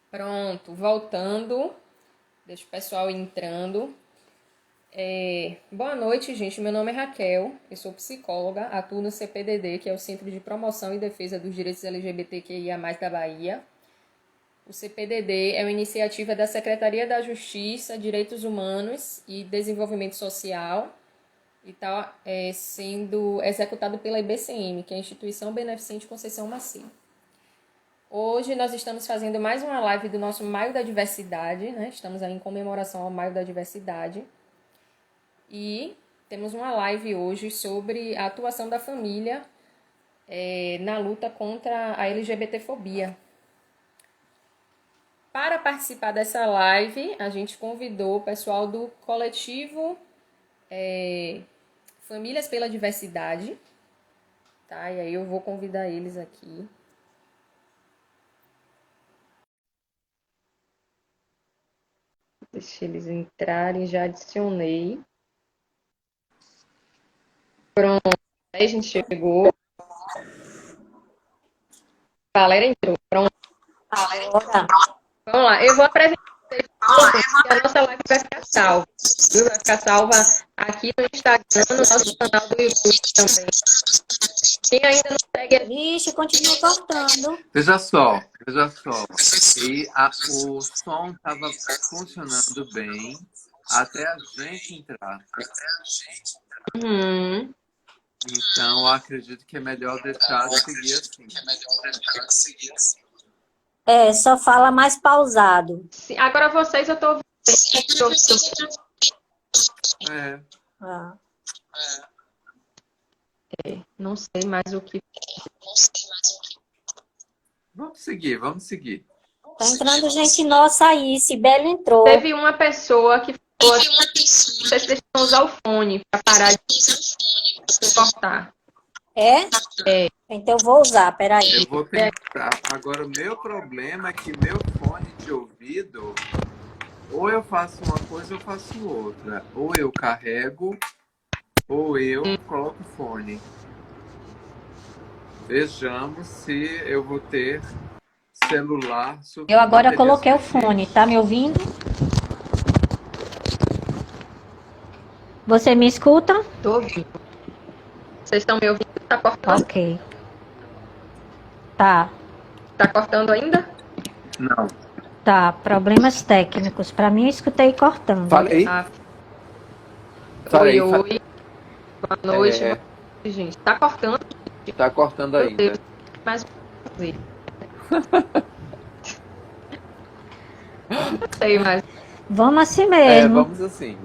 Pronto, voltando. Deixa o pessoal ir entrando. Boa noite, gente. Meu nome é Raquel, eu sou psicóloga, atuo no CPDD, que é o Centro de Promoção e Defesa dos Direitos LGBTQIA+, da Bahia. O CPDD é uma iniciativa da Secretaria da Justiça, Direitos Humanos e Desenvolvimento Social e está sendo executado pela IBCM, que é a Instituição Beneficente Conceição Macedo. Hoje nós estamos fazendo mais uma live do nosso Maio da Diversidade, né? Estamos aí em comemoração ao Maio da Diversidade. E temos uma live hoje sobre a atuação da família na luta contra a LGBTfobia. Para participar dessa live, a gente convidou o pessoal do coletivo Famílias pela Diversidade, tá? E aí eu vou convidar eles aqui. Deixa eles entrarem, já adicionei. Pronto, aí a gente chegou. A galera entrou. Pronto. Vamos lá, eu vou apresentar vocês porque a nossa live vai ficar salva. Viu? Vai ficar salva aqui no Instagram, no nosso canal do YouTube também. Quem ainda não segue... Vixe, continua cortando. Veja só. O som estava funcionando bem até a gente entrar. Uhum. Então, eu acredito que é melhor deixar seguir assim. Só fala mais pausado. Sim, agora vocês eu estou ouvindo. Ah. Não sei mais o que... Vamos seguir. Tá entrando gente nossa aí. Sibeli entrou. Teve uma pessoa que falou assim, vocês precisam usar o fone para parar de cortar. É? Então eu vou usar, peraí. Eu vou tentar. Agora, o meu problema é que meu fone de ouvido, ou eu faço uma coisa ou eu faço outra. Ou eu carrego, ou eu coloco o fone. Vejamos se eu vou ter celular. Eu agora coloquei o fone, tá me ouvindo? Você me escuta? Tô ouvindo. Vocês estão me ouvindo? Tá cortando? Ok. Tá. Tá cortando ainda? Não. Tá, problemas técnicos. Pra mim eu escutei cortando. Falei. Oi. Boa noite. Boa noite, gente. Tá cortando? Tá cortando ainda. Mas não sei mais. Vamos assim mesmo. Vamos assim.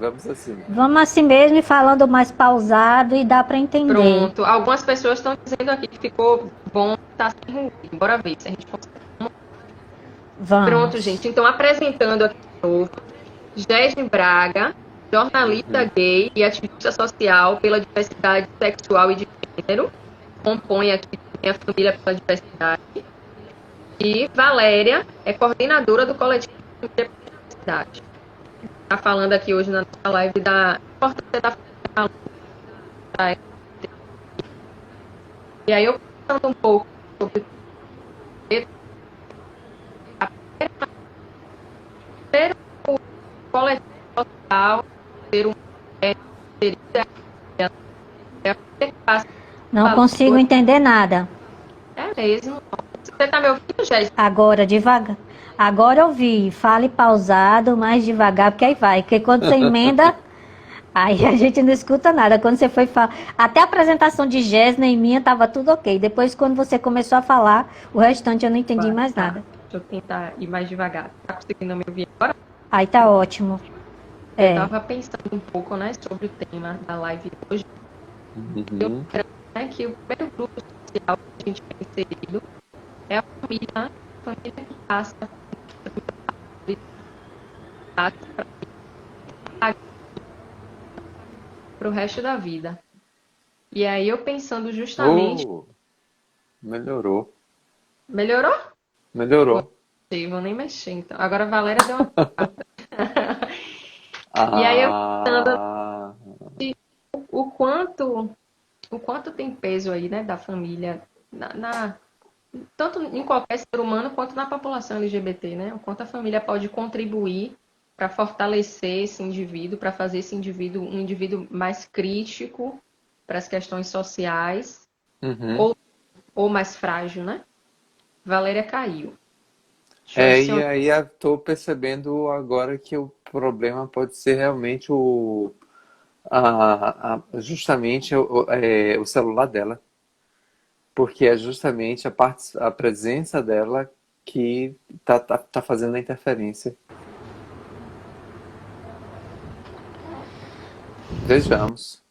Vamos assim mesmo e falando mais pausado e dá pra entender. Pronto. Algumas pessoas estão dizendo aqui que ficou bom, tá sem ruído. Bora ver se a gente consegue. Vamos. Pronto, gente. Então, apresentando aqui de novo, Gesne Braga, jornalista gay e ativista social pela diversidade sexual e de gênero. Compõe aqui a Família pela Diversidade. E Valéria é coordenadora do coletivo Família pela Diversidade. Está falando aqui hoje na nossa live da importância da família. E aí eu falando um pouco sobre o coletivo social, ser um Não consigo entender nada. É mesmo. Você tá me ouvindo, Jéssica? Agora, devagar. Agora eu vi. Fale pausado, mais devagar, porque aí vai. Porque quando você emenda, aí a gente não escuta nada. Quando você foi falar. Até a apresentação de Gesna e minha tava tudo ok. Depois, quando você começou a falar, o restante eu não entendi mais nada. Deixa eu tentar ir mais devagar. Tá conseguindo me ouvir agora? Aí tá ótimo. Eu tava pensando um pouco, né, sobre o tema da live de hoje. Eu quero, né, que o primeiro grupo social que a gente tem inserido é a família que passa para o resto da vida. E aí eu pensando justamente... Melhorou. Melhorou? Melhorou. Não vou nem mexer, então. Agora a Valéria deu uma... E aí eu pensando o quanto tem peso aí, né, da família tanto em qualquer ser humano quanto na população LGBT, né? O quanto a família pode contribuir para fortalecer esse indivíduo, para fazer esse indivíduo um indivíduo mais crítico para as questões sociais Uhum. ou, ou mais frágil, né? Valéria caiu. Deixa eu E adicionar. aí eu tô percebendo agora que o problema pode ser realmente justamente o celular dela. Porque é justamente a presença dela que tá fazendo a interferência. Vejamos.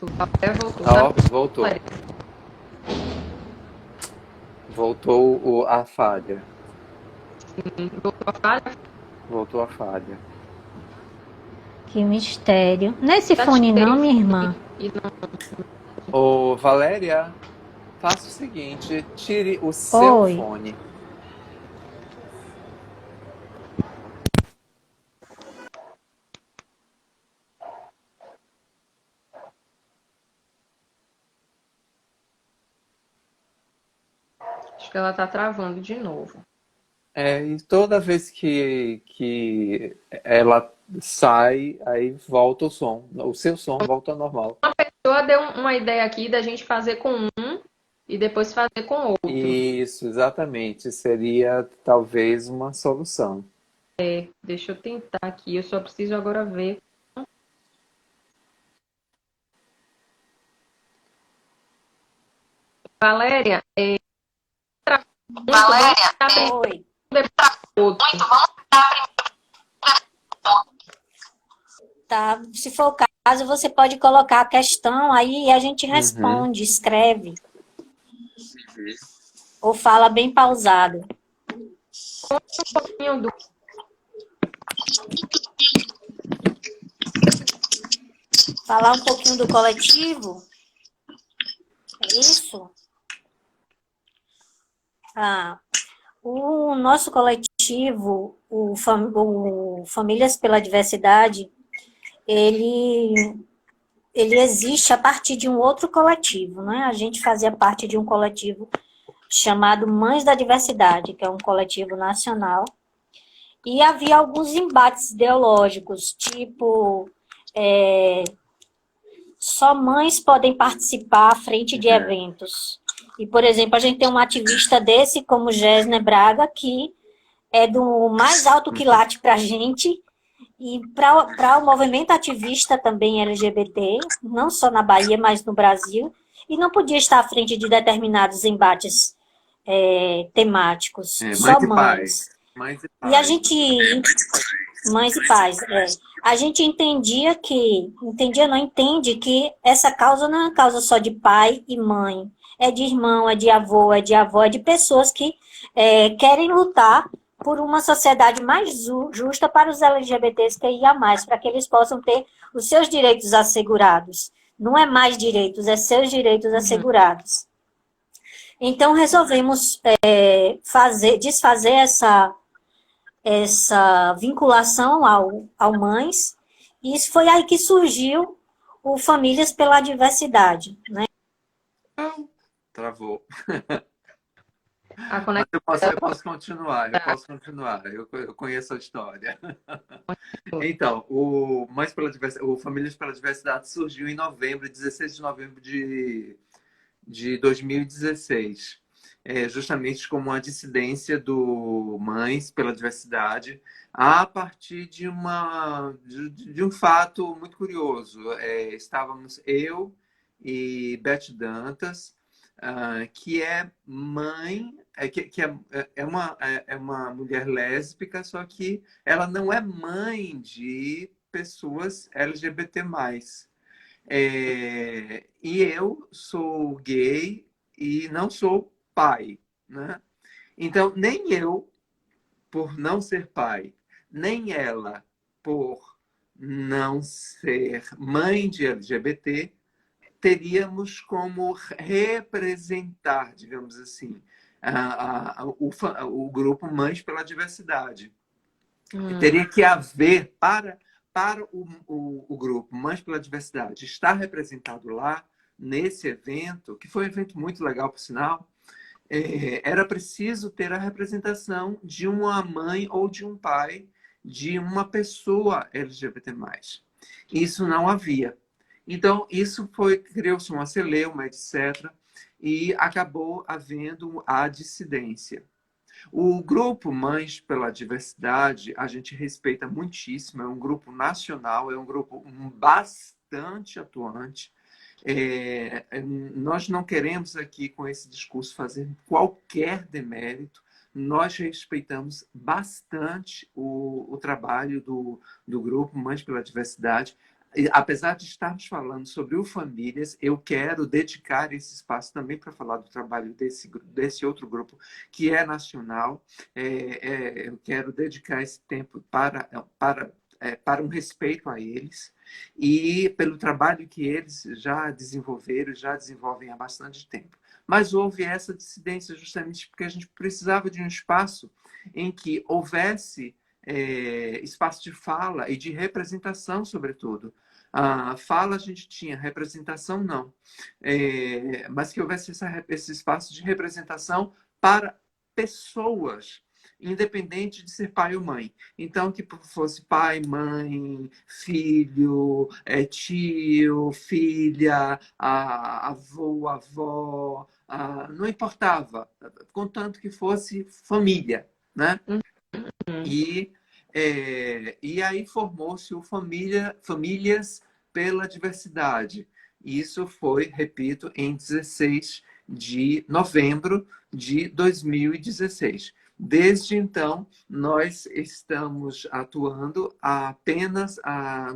Valéria voltou, tá? Ó, voltou. Voltou a falha. Voltou a falha? Voltou a falha. Que mistério. Não é esse Tá fone tirei não, o minha fone irmã. e não. Ô, Valéria, faça o seguinte, tire o seu Oi. fone. Acho que ela tá travando de novo. E toda vez que ela sai, aí volta o som. O seu som volta ao normal. A pessoa deu uma ideia aqui da gente fazer com um e depois fazer com outro. Isso, exatamente. Seria talvez uma solução. Deixa eu tentar aqui. Eu só preciso agora ver. Valéria, muito, vamos dar primeiro Oi. outro. Tá? Se for o caso, você pode colocar a questão aí e a gente Uhum. responde, escreve. Ou fala bem pausado. Um pouquinho do Falar um pouquinho do coletivo. É isso? Ah, o nosso coletivo, o Famílias pela Diversidade, ele, ele existe a partir de um outro coletivo, né? A gente fazia parte de um coletivo chamado Mães da Diversidade, que é um coletivo nacional, e havia alguns embates ideológicos, tipo, só mães podem participar à frente de É. eventos. E, por exemplo, a gente tem um ativista desse, como Gesner Braga, que é do mais alto quilate para a gente, e para o movimento ativista também LGBT, não só na Bahia, mas no Brasil, e não podia estar à frente de determinados embates temáticos, Mães só e pais. mães. Mães e E a pais. gente, mães e pais, a gente entendia não, entende que essa causa não é uma causa só de pai e mãe, é de irmão, é de avô, é de avó, é de pessoas que querem lutar por uma sociedade mais justa para os LGBTs que ia mais, para que eles possam ter os seus direitos assegurados. Não é mais direitos, é seus direitos assegurados. Então resolvemos desfazer essa vinculação ao mães, e isso foi aí que surgiu o Famílias pela Diversidade, né? Não, travou. a Mas conexão. eu posso continuar, eu posso continuar. Eu conheço a história. Então, o Famílias pela Diversidade surgiu em novembro, 16 de novembro de 2016. Justamente como uma dissidência do Mães pela Diversidade, a partir de um fato muito curioso. Estávamos eu e Beth Dantas, que é mãe, é uma mulher lésbica, só que ela não é mãe de pessoas LGBT+. E eu sou gay e não sou pai, né? Então, nem eu, por não ser pai, nem ela, por não ser mãe de LGBT, teríamos como representar, digamos assim, o grupo Mães pela Diversidade. Teria que haver, para o grupo Mães pela Diversidade estar representado lá, nesse evento, que foi um evento muito legal, por sinal, era preciso ter a representação de uma mãe ou de um pai de uma pessoa LGBT+. Isso não havia. Então, criou-se uma celeuma, etc., e acabou havendo a dissidência. O grupo Mães pela Diversidade, a gente respeita muitíssimo, é um grupo nacional, é um grupo bastante atuante. Nós não queremos aqui, com esse discurso, fazer qualquer demérito. Nós respeitamos bastante o trabalho do grupo Mães pela Diversidade. Apesar de estarmos falando sobre o Famílias, eu quero dedicar esse espaço também para falar do trabalho desse outro grupo, que é nacional. Eu quero dedicar esse tempo para um respeito a eles e pelo trabalho que eles já desenvolveram, já desenvolvem há bastante tempo. Mas houve essa dissidência justamente porque a gente precisava de um espaço em que houvesse espaço de fala e de representação, sobretudo. A fala a gente tinha, representação não. Mas que houvesse esse espaço de representação para pessoas, independente de ser pai ou mãe. Então, que fosse pai, mãe, filho, tio, filha, avô, avó, não importava, contanto que fosse família, né? Uhum. E aí formou-se o Famílias pela Diversidade. Isso foi, repito, em 16 de novembro de 2016. Desde então, nós estamos atuando apenas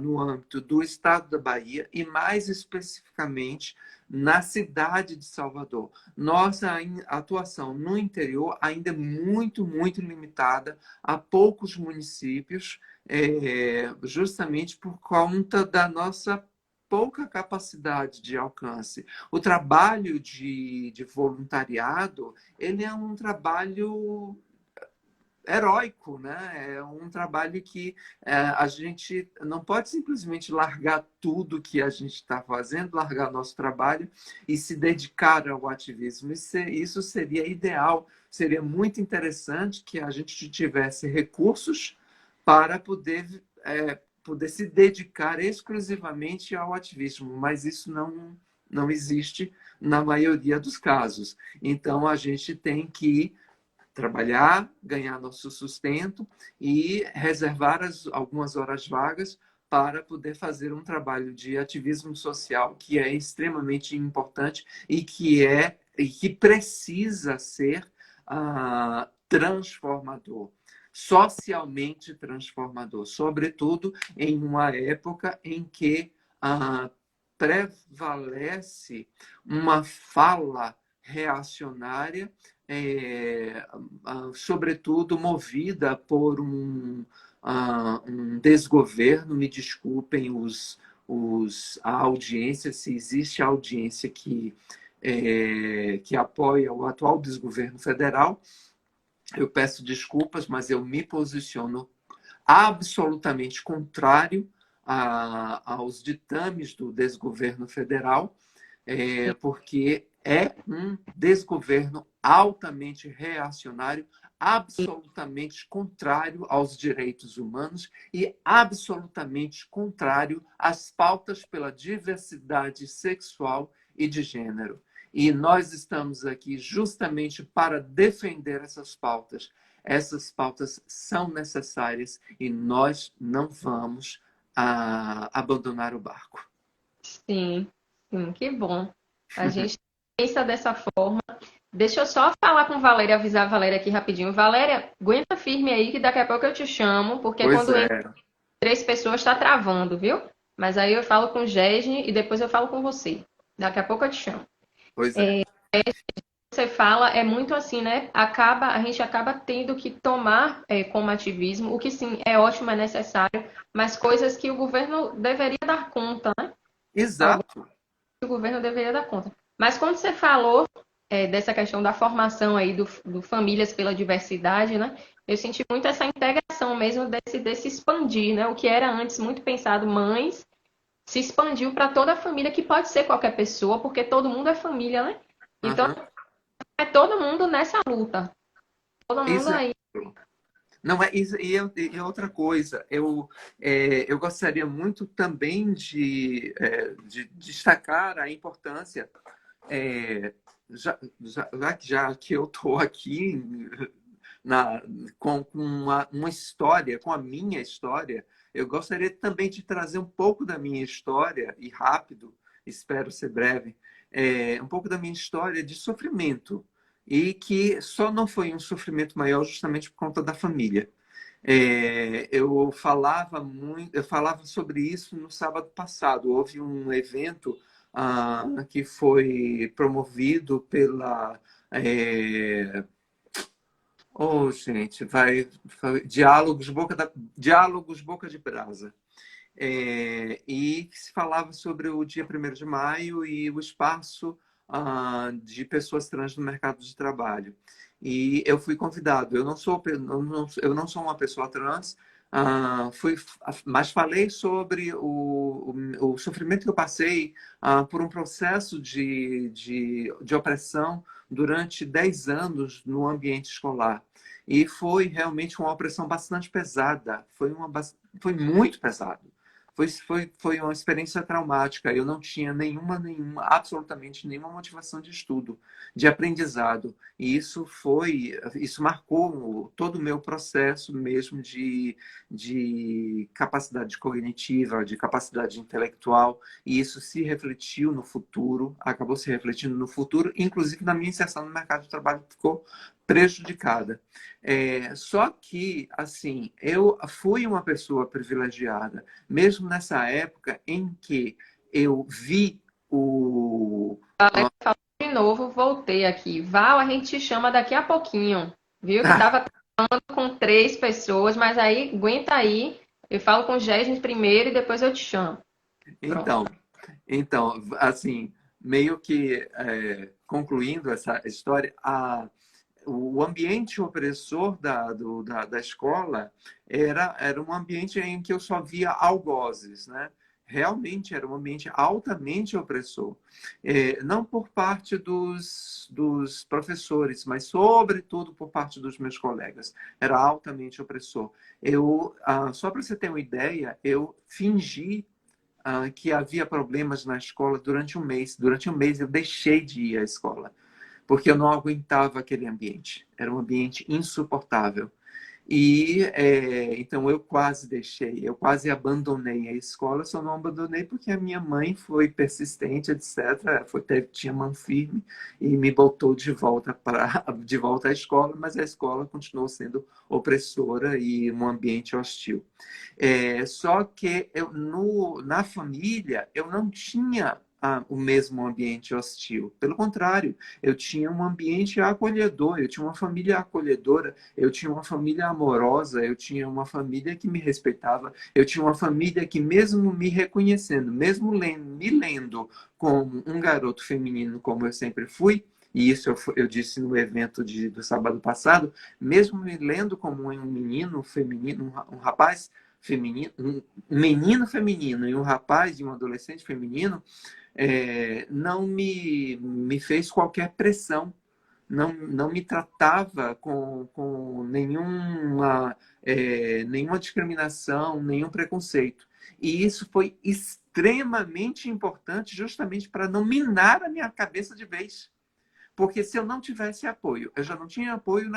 no âmbito do estado da Bahia e, mais especificamente, na cidade de Salvador. Nossa atuação no interior ainda é muito, muito limitada a poucos municípios, justamente por conta da nossa pouca capacidade de alcance. O trabalho de voluntariado, ele é um trabalho heróico, né? É um trabalho que a gente não pode simplesmente largar tudo que a gente está fazendo, largar nosso trabalho e se dedicar ao ativismo. Isso seria ideal, seria muito interessante que a gente tivesse recursos para poder se dedicar exclusivamente ao ativismo, mas isso não existe na maioria dos casos. Então, a gente tem que trabalhar, ganhar nosso sustento e reservar algumas horas vagas para poder fazer um trabalho de ativismo social que é extremamente importante e que precisa ser transformador, socialmente transformador, sobretudo em uma época em que prevalece uma fala reacionária, sobretudo movida por um desgoverno. Me desculpem a audiência, se existe audiência que apoia o atual desgoverno federal, eu peço desculpas, mas eu me posiciono absolutamente contrário aos ditames do desgoverno federal, porque é um desgoverno altamente reacionário, absolutamente contrário aos direitos humanos e absolutamente contrário às pautas pela diversidade sexual e de gênero. E nós estamos aqui justamente para defender essas pautas. Essas pautas são necessárias e nós não vamos abandonar o barco. Sim, sim, que bom. A gente pensa dessa forma. Deixa eu só falar com Valéria, avisar a Valéria aqui rapidinho. Valéria, aguenta firme aí que daqui a pouco eu te chamo, porque Pois quando é. entra 3 pessoas está travando, viu? Mas aí eu falo com o Gesne e depois eu falo com você. Daqui a pouco eu te chamo. Pois é. Você fala é muito assim, né? A gente acaba tendo que tomar como ativismo, o que sim é ótimo, é necessário, mas coisas que o governo deveria dar conta, né? Algo Exato. que o governo deveria dar conta. Mas quando você falou dessa questão da formação aí do Famílias pela Diversidade, né? Eu senti muito essa integração mesmo desse expandir, né? O que era antes muito pensado mães, se expandiu para toda a família, que pode ser qualquer pessoa, porque todo mundo é família, né? Então, Uhum. É todo mundo nessa luta. Todo mundo Exato. aí. Não é isso, e outra coisa, eu gostaria muito também de destacar a importância, é, já que eu estou aqui na, com uma história, com a minha história, eu gostaria também de trazer um pouco da minha história, e rápido, espero ser breve, um pouco da minha história de sofrimento, e que só não foi um sofrimento maior justamente por conta da família. Eu falava sobre isso no sábado passado. Houve um evento que foi promovido pela oh, gente, Diálogos Boca de Brasa. E se falava sobre o dia 1º de maio e o espaço de pessoas trans no mercado de trabalho. E eu fui convidado. Eu não sou uma pessoa trans, mas falei sobre o sofrimento que eu passei por um processo de opressão durante 10 anos no ambiente escolar. E foi realmente uma opressão bastante pesada. Foi muito pesado. Foi uma experiência traumática. Eu não tinha absolutamente nenhuma motivação de estudo, de aprendizado. E isso marcou todo o meu processo mesmo de capacidade cognitiva, de capacidade intelectual. E isso se refletiu no futuro, acabou se refletindo no futuro, inclusive na minha inserção no mercado de trabalho ficou prejudicada. Só que, assim, eu fui uma pessoa privilegiada, mesmo nessa época em que eu vi o. De novo, voltei aqui. Val, a gente te chama daqui a pouquinho. Viu que tava com 3 pessoas, mas aí, aguenta aí. Eu falo com o Jéssica primeiro e depois eu te chamo. Pronto. Então, assim, meio que concluindo essa história, o ambiente opressor da escola era um ambiente em que eu só via algozes, né? Realmente era um ambiente altamente opressor. Não por parte dos professores, mas sobretudo por parte dos meus colegas. Era altamente opressor. Só para você ter uma ideia, eu fingi que havia problemas na escola durante um mês. Durante um mês eu deixei de ir à escola porque eu não aguentava aquele ambiente. Era um ambiente insuportável. E então eu quase deixei, eu quase abandonei a escola, só não abandonei porque a minha mãe foi persistente, etc. Tinha mão firme e me botou de volta à escola, mas a escola continuou sendo opressora e um ambiente hostil. Só que na família eu não tinha o mesmo ambiente hostil. Pelo contrário, eu tinha um ambiente acolhedor, eu tinha uma família acolhedora, eu tinha uma família amorosa, eu tinha uma família que me respeitava, eu tinha uma família que, mesmo me reconhecendo, mesmo me lendo como um garoto feminino, como eu sempre fui, e isso eu disse no evento do sábado passado, mesmo me lendo como um menino feminino, um rapaz feminino, um menino feminino e um rapaz e um adolescente feminino, não me fez qualquer pressão, não me tratava com nenhuma discriminação, nenhum preconceito. E isso foi extremamente importante justamente para não minar a minha cabeça de vez. Porque se eu não tivesse apoio, eu já não tinha apoio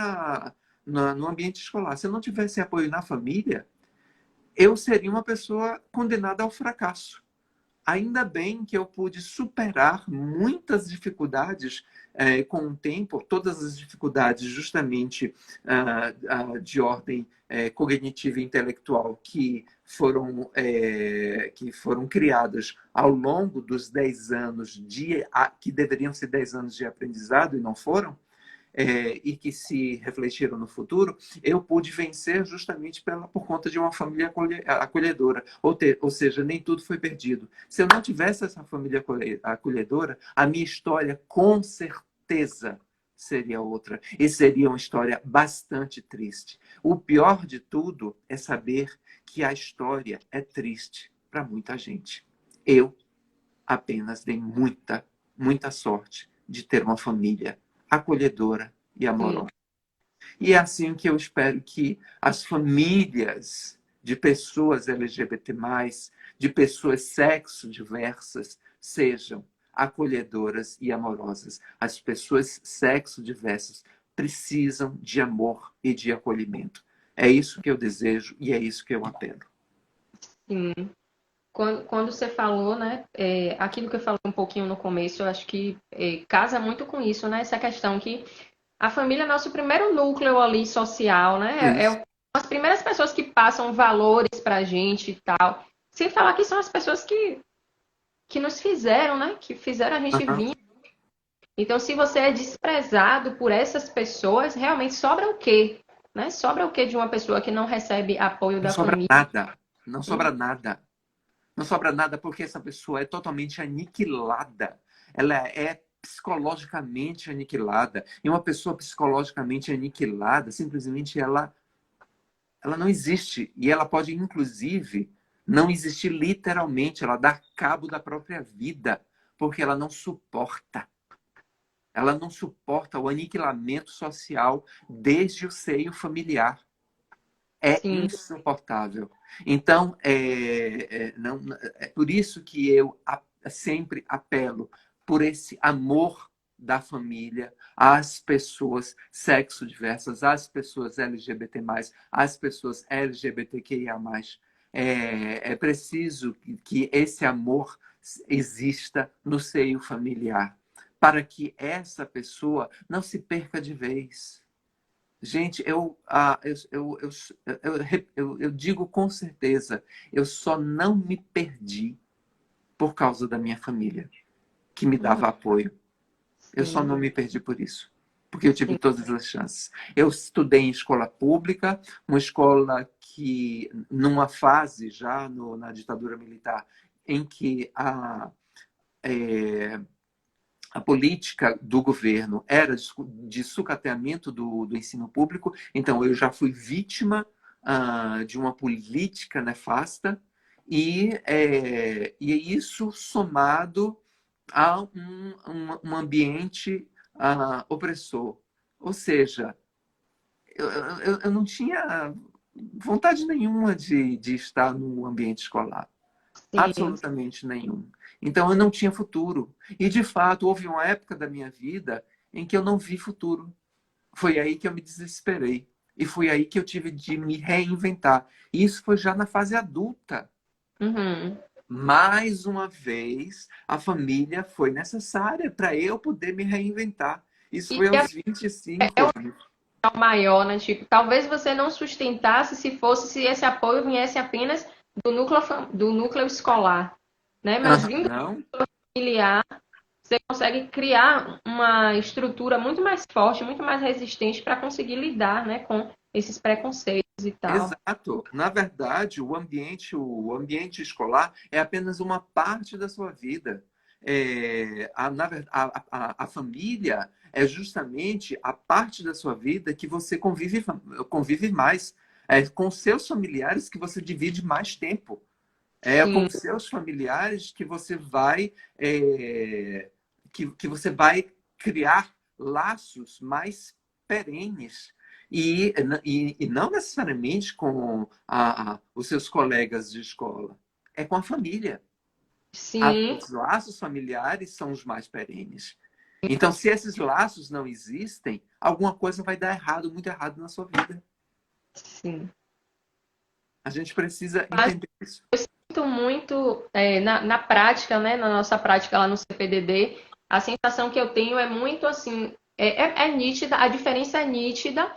no ambiente escolar, se eu não tivesse apoio na família, eu seria uma pessoa condenada ao fracasso. Ainda bem que eu pude superar muitas dificuldades com o tempo, todas as dificuldades justamente de ordem cognitiva e intelectual que foram criadas ao longo dos 10 anos que deveriam ser 10 anos de aprendizado e não foram, e que se refletiram no futuro, eu pude vencer justamente por conta de uma família acolhedora. Ou seja, nem tudo foi perdido. Se eu não tivesse essa família acolhedora, a minha história, com certeza, seria outra. E seria uma história bastante triste. O pior de tudo é saber que a história é triste para muita gente. Eu apenas dei muita, muita sorte de ter uma família acolhedora e Sim. amorosa. E é assim que eu espero que as famílias de pessoas LGBT+, de pessoas sexo diversas, sejam acolhedoras e amorosas. As pessoas sexo diversas precisam de amor e de acolhimento. É isso que eu desejo e é isso que eu apelo. Sim. Quando você falou, né, aquilo que eu falei um pouquinho no começo, eu acho que casa muito com isso, né? Essa questão que a família é nosso primeiro núcleo ali social, né? Isso. As primeiras pessoas que passam valores pra gente e tal. Sem falar que são as pessoas que nos fizeram, né? Que fizeram a gente Uhum. vir. Então, se você é desprezado por essas pessoas, realmente sobra o quê? Né? Sobra o quê de uma pessoa que não recebe apoio Não da sobra família? nada. Não sobra nada. Não sobra nada porque essa pessoa é totalmente aniquilada. Ela é psicologicamente aniquilada. E uma pessoa psicologicamente aniquilada, simplesmente ela não existe. E ela pode, inclusive, não existir literalmente. Ela dá cabo da própria vida, porque ela não suporta. Ela não suporta o aniquilamento social desde o seio familiar. É Sim, insuportável. Então, não, é por isso que eu sempre apelo por esse amor da família às pessoas sexo diversas, às pessoas LGBT+, às pessoas LGBTQIA+. É preciso que esse amor exista no seio familiar, para que essa pessoa não se perca de vez. Gente, eu digo com certeza, eu só não me perdi por causa da minha família, que me uhum, dava apoio. Eu só sim, não me perdi por isso, porque eu tive sim, todas as chances. Eu estudei em escola pública, uma escola que, numa fase já na ditadura militar, em que é, a política do governo era de sucateamento do ensino público, então eu já fui vítima de uma política nefasta e isso somado a um ambiente opressor. Ou seja, eu não tinha vontade nenhuma de estar no ambiente escolar. sim. Absolutamente nenhum. Então eu não tinha futuro. E de fato houve uma época da minha vida em que eu não vi futuro. Foi aí que eu me desesperei. E foi aí que eu tive de me reinventar. E isso foi já na fase adulta. Uhum. Mais uma vez, a família foi necessária para eu poder me reinventar. Isso E foi é aos 25 anos. o maior, né? Tipo, talvez você não sustentasse se esse apoio viesse apenas do núcleo escolar, né? Mas vindo Não? do familiar, você consegue criar uma estrutura muito mais forte, muito mais resistente para conseguir lidar, né, com esses preconceitos e tal. Exato. Na verdade, o ambiente escolar é apenas uma parte da sua vida. A família é justamente a parte da sua vida que você convive mais. É com seus familiares que você divide mais tempo. É com Sim, seus familiares que que você vai criar laços mais perenes. E não necessariamente com os seus colegas de escola, é com a família. sim, Os laços familiares são os mais perenes. Então, se esses laços não existem, alguma coisa vai dar errado, muito errado na sua vida. sim. A gente precisa entender isso. Sinto muito na prática, né, na nossa prática lá no CPDD, a sensação que eu tenho é muito assim, é nítida, a diferença é nítida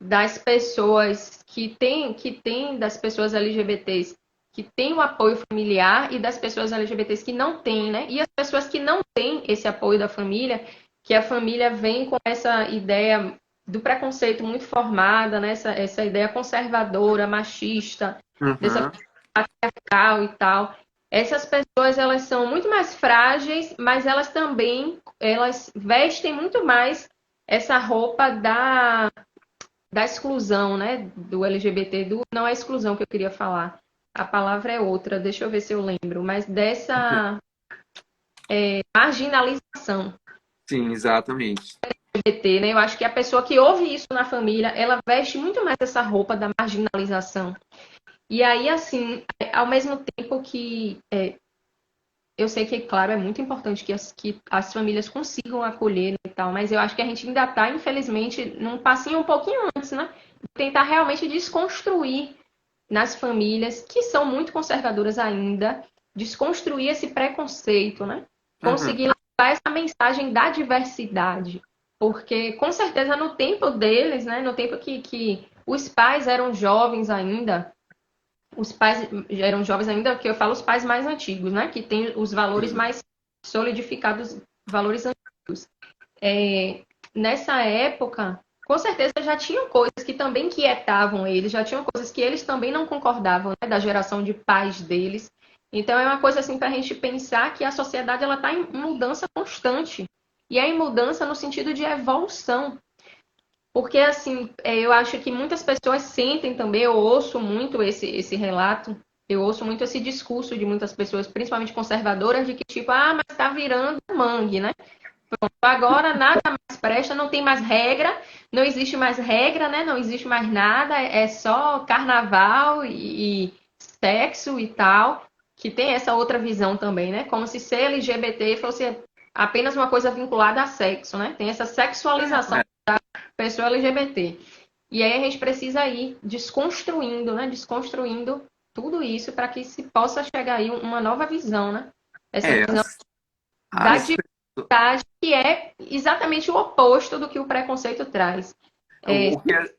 das pessoas que têm das pessoas LGBTs que têm o apoio familiar e das pessoas LGBTs que não têm, né? E as pessoas que não têm esse apoio da família, que a família vem com essa ideia do preconceito muito formada, né? Essa ideia conservadora, machista, dessa Uhum. patriarcal e tal. Essas pessoas, elas são muito mais frágeis, mas elas também, elas vestem muito mais essa roupa da exclusão, né, do LGBT, não é exclusão que eu queria falar, a palavra é outra, deixa eu ver se eu lembro, mas dessa marginalização. Sim, exatamente. LGBT, né? Eu acho que a pessoa que ouve isso na família, ela veste muito mais essa roupa da marginalização. E aí, assim, ao mesmo tempo que eu sei que, claro, é muito importante que as famílias consigam acolher, né, e tal, mas eu acho que a gente ainda está, infelizmente, num passinho um pouquinho antes, né? Tentar realmente desconstruir nas famílias, que são muito conservadoras ainda, desconstruir esse preconceito, né? Uhum. Conseguir levar essa mensagem da diversidade. Porque, com certeza, no tempo deles, né? No tempo que os pais eram jovens ainda, os pais eram jovens ainda, que eu falo os pais mais antigos, né? Que tem os valores Sim. mais solidificados, valores antigos. Nessa época, com certeza já tinham coisas que também quietavam eles, já tinham coisas que eles também não concordavam, né, da geração de pais deles. Então é uma coisa assim para a gente pensar que a sociedade ela está em mudança constante. E é em mudança no sentido de evolução. Porque, assim, eu acho que muitas pessoas sentem também, eu ouço muito esse relato, eu ouço muito esse discurso de muitas pessoas, principalmente conservadoras, de que tipo, mas tá virando mangue, né? Agora nada mais presta, não tem mais regra, não existe mais regra, né? Não existe mais nada, é só carnaval e sexo e tal, que tem essa outra visão também, né? Como se ser LGBT fosse apenas uma coisa vinculada a sexo, né? Tem essa sexualização É, da pessoa LGBT. E aí a gente precisa ir desconstruindo, né? Desconstruindo tudo isso para que se possa chegar aí uma nova visão, né? Essa é, visão da as pessoas, diversidade, que é exatamente o oposto do que o preconceito traz. o que é,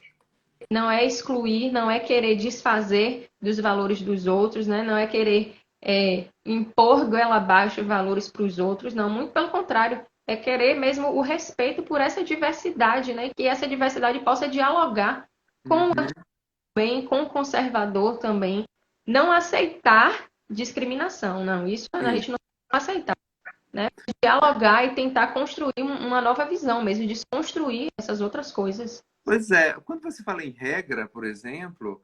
Não é excluir, não é querer desfazer dos valores dos outros, né? Não é querer impor goela abaixo valores para os outros, não. Muito pelo contrário, é querer mesmo o respeito por essa diversidade, né? Que essa diversidade possa dialogar com o Uhum, bem, com o conservador também. Não aceitar discriminação, não. Isso a isso. gente não aceitar, né? Dialogar e tentar construir uma nova visão mesmo, desconstruir essas outras coisas. Pois é, quando você fala em regra, por exemplo,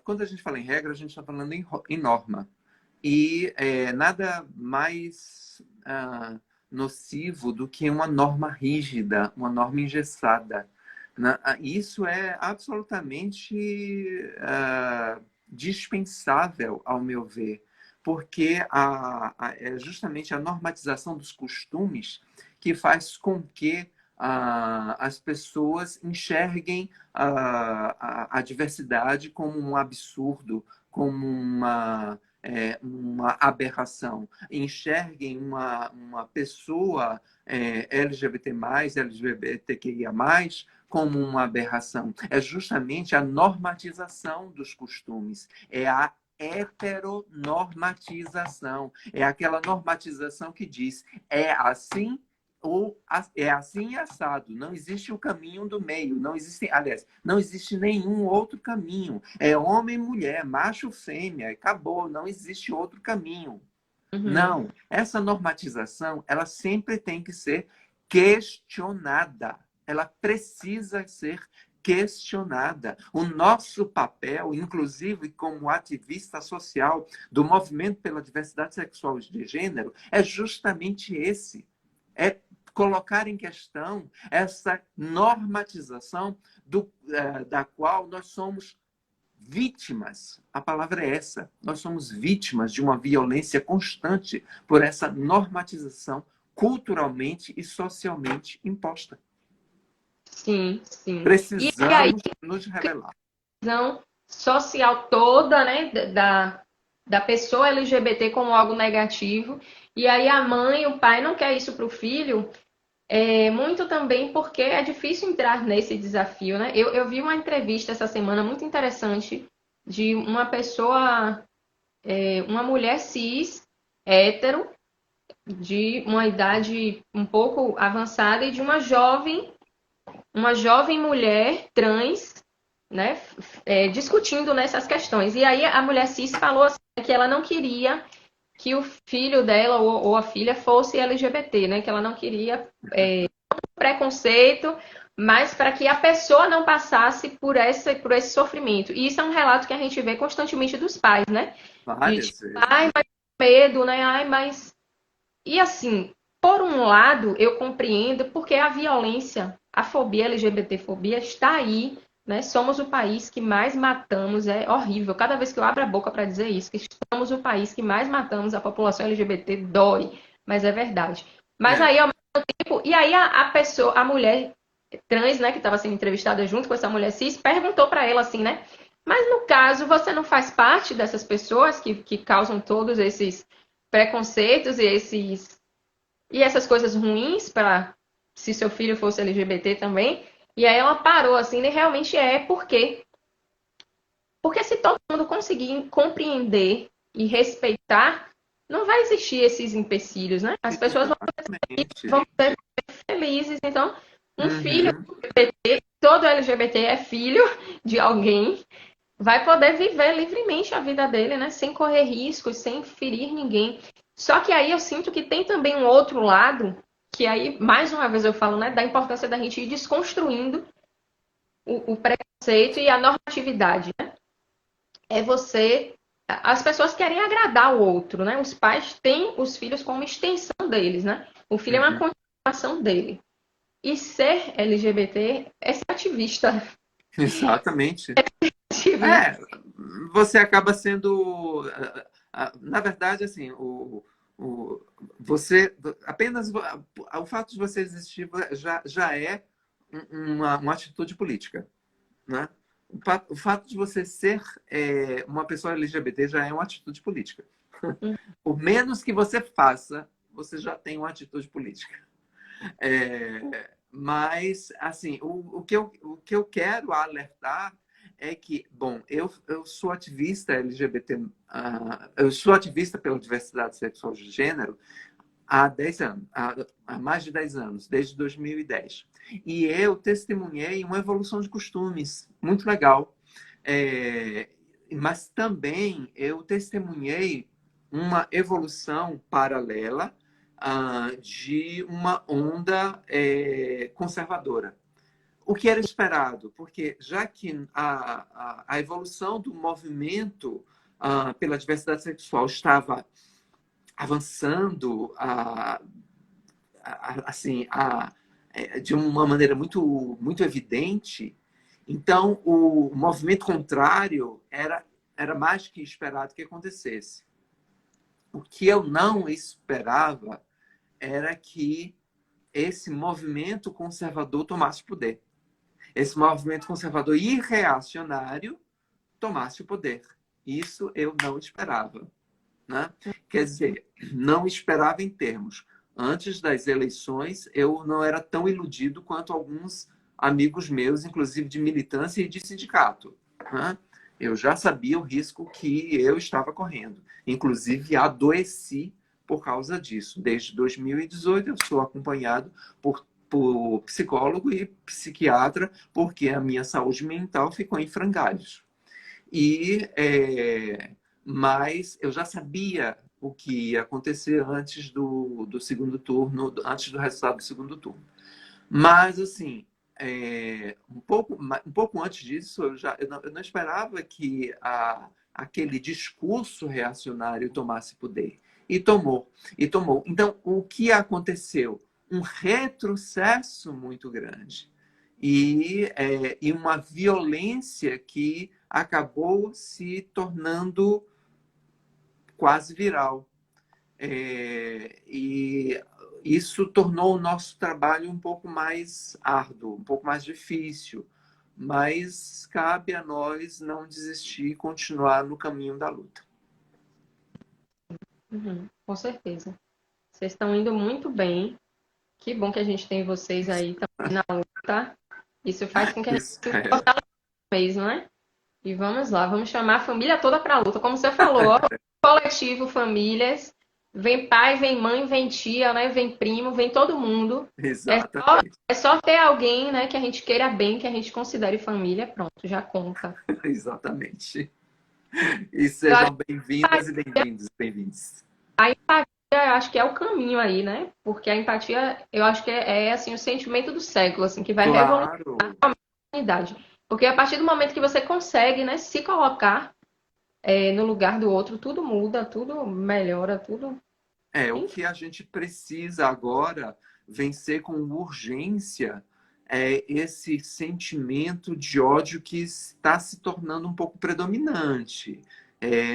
quando a gente fala em regra, a gente está falando em norma. E nada mais nocivo do que uma norma rígida, uma norma engessada, né? Isso é absolutamente dispensável, ao meu ver, porque é justamente a normatização dos costumes que faz com que as pessoas enxerguem a diversidade como um absurdo, como uma aberração. Enxerguem uma pessoa LGBT+, LGBTQIA+, como uma aberração. É justamente a normatização dos costumes, é a heteronormatização, é aquela normatização que diz é assim ou é assim assado. Não existe o caminho do meio. Não existe, aliás, não existe nenhum outro caminho. É homem, mulher, macho, fêmea, acabou. Não existe outro caminho. Uhum. Não. Essa normatização, ela sempre tem que ser questionada. Ela precisa ser questionada. O nosso papel, inclusive como ativista social do movimento pela diversidade sexual e de gênero, é justamente esse. É colocar em questão essa normatização da qual nós somos vítimas. A palavra é essa. Nós somos vítimas de uma violência constante por essa normatização culturalmente e socialmente imposta. Sim, sim. E aí Precisamos nos revelar. visão social toda, né, da pessoa LGBT como algo negativo. E aí a mãe, o pai não quer isso para o filho, muito também porque é difícil entrar nesse desafio, né? Eu vi uma entrevista essa semana muito interessante de uma pessoa, uma mulher cis, hétero, de uma idade um pouco avançada e de uma jovem mulher trans, né, discutindo nessas questões. E aí a mulher cis falou assim, que ela não queria que o filho dela ou a filha fosse LGBT, né, que ela não queria preconceito, mas para que a pessoa não passasse por esse sofrimento. E isso é um relato que a gente vê constantemente dos pais, né? De tipo, Várias vezes. ai, mas medo, né? Ai, mas. E assim, por um lado, eu compreendo porque a violência, a fobia, a LGBTfobia está aí, né? Somos o país que mais matamos, é horrível. Cada vez que eu abro a boca para dizer isso, que somos o país que mais matamos a população LGBT, dói, mas é verdade. Mas É, aí, ao mesmo tempo, e aí a pessoa, a mulher trans, né, que estava sendo entrevistada junto com essa mulher cis, perguntou para ela assim, né? Mas no caso, você não faz parte dessas pessoas que causam todos esses preconceitos e essas coisas ruins para se seu filho fosse LGBT também. E aí ela parou assim, e realmente por quê? Porque se todo mundo conseguir compreender e respeitar, não vai existir esses empecilhos, né? As pessoas exatamente. vão ser felizes. Então, um filho Uhum. LGBT, todo LGBT é filho de alguém, vai poder viver livremente a vida dele, né? Sem correr riscos, sem ferir ninguém. Só que aí eu sinto que tem também um outro lado, que aí, mais uma vez eu falo, né, da importância da gente ir desconstruindo o preconceito e a normatividade, né? É você. As pessoas querem agradar o outro, né? Os pais têm os filhos como extensão deles, né? O filho é uma Uhum. continuação dele. E ser LGBT é ser ativista. Exatamente. Ativista. É, você acaba sendo, na verdade, assim, o, você apenas o fato de você existir já é uma atitude política, né? O fato de você ser uma pessoa LGBT já é uma atitude política. Por menos que você faça, você já tem uma atitude política. Mas, assim, o que eu quero alertar é que, bom, eu sou ativista LGBT, eu sou ativista pela diversidade sexual de gênero há 10 anos, há mais de 10 anos, desde 2010. E eu testemunhei uma evolução de costumes muito legal. É, mas também eu testemunhei uma evolução paralela de uma onda conservadora. O que era esperado, porque já que a evolução do movimento pela diversidade sexual estava avançando assim, de uma maneira muito evidente, então o movimento contrário era mais que esperado que acontecesse. O que eu não esperava era que esse movimento conservador tomasse poder. Esse movimento conservador e reacionário tomasse o poder. Isso eu não esperava. Né? Quer dizer, não esperava em termos. Antes das eleições, eu não era tão iludido quanto alguns amigos meus, inclusive de militância e de sindicato. Né? Eu já sabia o risco que eu estava correndo. Inclusive, adoeci por causa disso. Desde 2018, eu sou acompanhado por psicólogo e psiquiatra, porque a minha saúde mental ficou em frangalhos. Mas eu já sabia o que ia acontecer antes do segundo turno, antes do resultado do segundo turno. Mas, assim, um pouco antes disso, eu não esperava que aquele discurso reacionário tomasse poder. E tomou, e tomou. Então, o que aconteceu? Um retrocesso muito grande e uma violência que acabou se tornando quase viral. E isso tornou o nosso trabalho um pouco mais árduo, um pouco mais difícil, mas cabe a nós não desistir e continuar no caminho da luta. Uhum, com certeza. Vocês estão indo muito bem. Que bom que a gente tem vocês aí também na luta. Isso faz com que a gente Isso, se fortaleça mesmo, né? E vamos lá, vamos chamar a família toda para a luta. Como você falou, ó, coletivo, famílias, vem pai, vem mãe, vem tia, né? Vem primo, vem todo mundo. exatamente, É só ter alguém, né, que a gente queira bem, que a gente considere família, pronto, já conta. exatamente. E Eu acho sejam bem-vindas e bem-vindos, bem-vindos. a empatia, eu acho que é o caminho aí, né? Porque a empatia, eu acho que assim o sentimento do século, assim, que vai revolucionar Claro, a humanidade. Porque a partir do momento que você consegue, né, se colocar no lugar do outro, tudo muda, tudo melhora, tudo. O que a gente precisa agora vencer com urgência é esse sentimento de ódio que está se tornando um pouco predominante.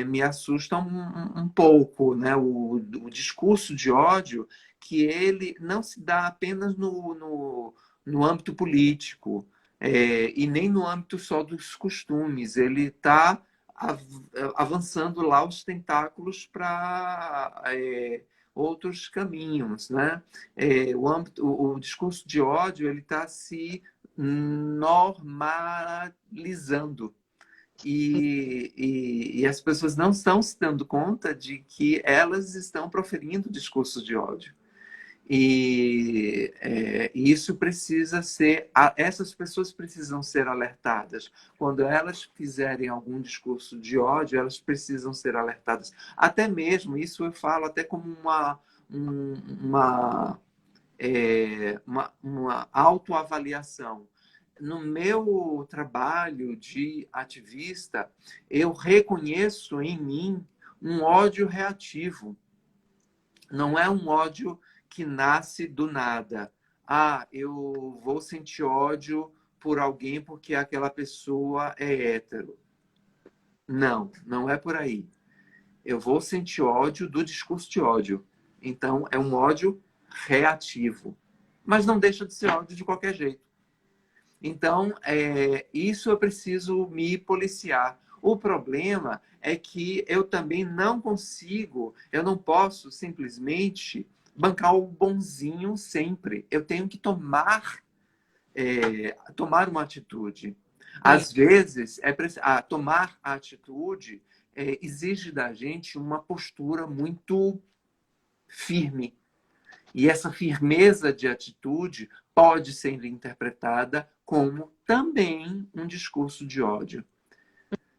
Me assusta um pouco, né? O discurso de ódio, que ele não se dá apenas no âmbito político, e nem no âmbito só dos costumes. Ele está avançando lá os tentáculos para outros caminhos, né? O discurso de ódio ele está se normalizando e as pessoas não estão se dando conta de que elas estão proferindo discursos de ódio. Isso precisa ser, essas pessoas precisam ser alertadas. Quando elas fizerem algum discurso de ódio, elas precisam ser alertadas. Até mesmo, isso eu falo até como uma autoavaliação. No meu trabalho de ativista, eu reconheço em mim um ódio reativo. Não é um ódio que nasce do nada. Eu vou sentir ódio por alguém porque aquela pessoa é hétero. Não, não é por aí. Eu vou sentir ódio do discurso de ódio. Então, é um ódio reativo. Mas não deixa de ser ódio de qualquer jeito. Então, isso eu preciso me policiar. O problema é que eu também não consigo, eu não posso simplesmente bancar o bonzinho sempre. Eu tenho que tomar uma atitude. Às vezes, tomar a atitude exige da gente uma postura muito firme. E essa firmeza de atitude pode ser interpretada como também um discurso de ódio.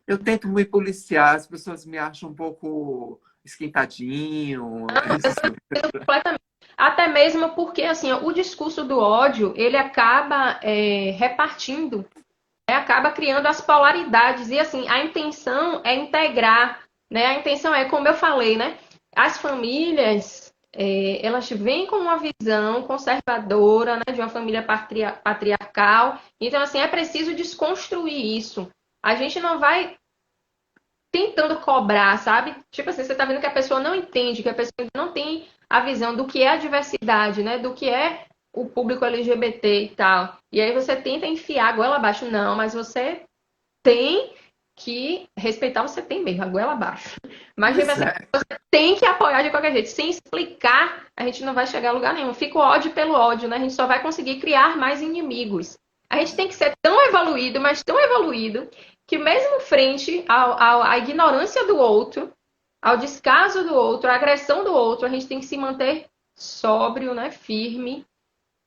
Eu tento me policiar, as pessoas me acham um pouco esquentadinho. Completamente. Até mesmo porque assim, o discurso do ódio ele acaba repartindo, acaba criando as polaridades. E assim, a intenção é integrar, né? A intenção é, como eu falei, né? As famílias elas vêm com uma visão conservadora, né? De uma família patriarcal. Então, assim, é preciso desconstruir isso. A gente não vai tentando cobrar, sabe? Tipo assim, você tá vendo que a pessoa não entende, que a pessoa não tem a visão do que é a diversidade, né? Do que é o público LGBT e tal. E aí você tenta enfiar a goela abaixo. Não, mas você tem que respeitar, você tem mesmo, a goela abaixo. Mas tipo assim, você tem que apoiar de qualquer jeito. Sem explicar, a gente não vai chegar a lugar nenhum. Fica o ódio pelo ódio, né? A gente só vai conseguir criar mais inimigos. A gente tem que ser tão evoluído, mas tão evoluído, que mesmo frente à ignorância do outro, ao descaso do outro, à agressão do outro, a gente tem que se manter sóbrio, né, firme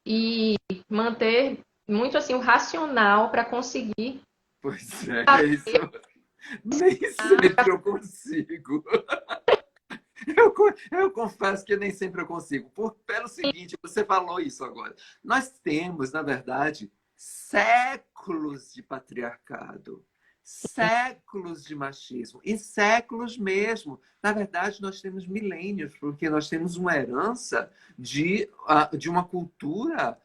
e manter muito assim o racional para conseguir. Pois isso. Nem sempre eu consigo. Eu confesso que nem sempre eu consigo. Pelo seguinte, você falou isso agora. Nós temos, na verdade, séculos de patriarcado, séculos de machismo e séculos mesmo. Na verdade, nós temos milênios, porque nós temos uma herança de uma cultura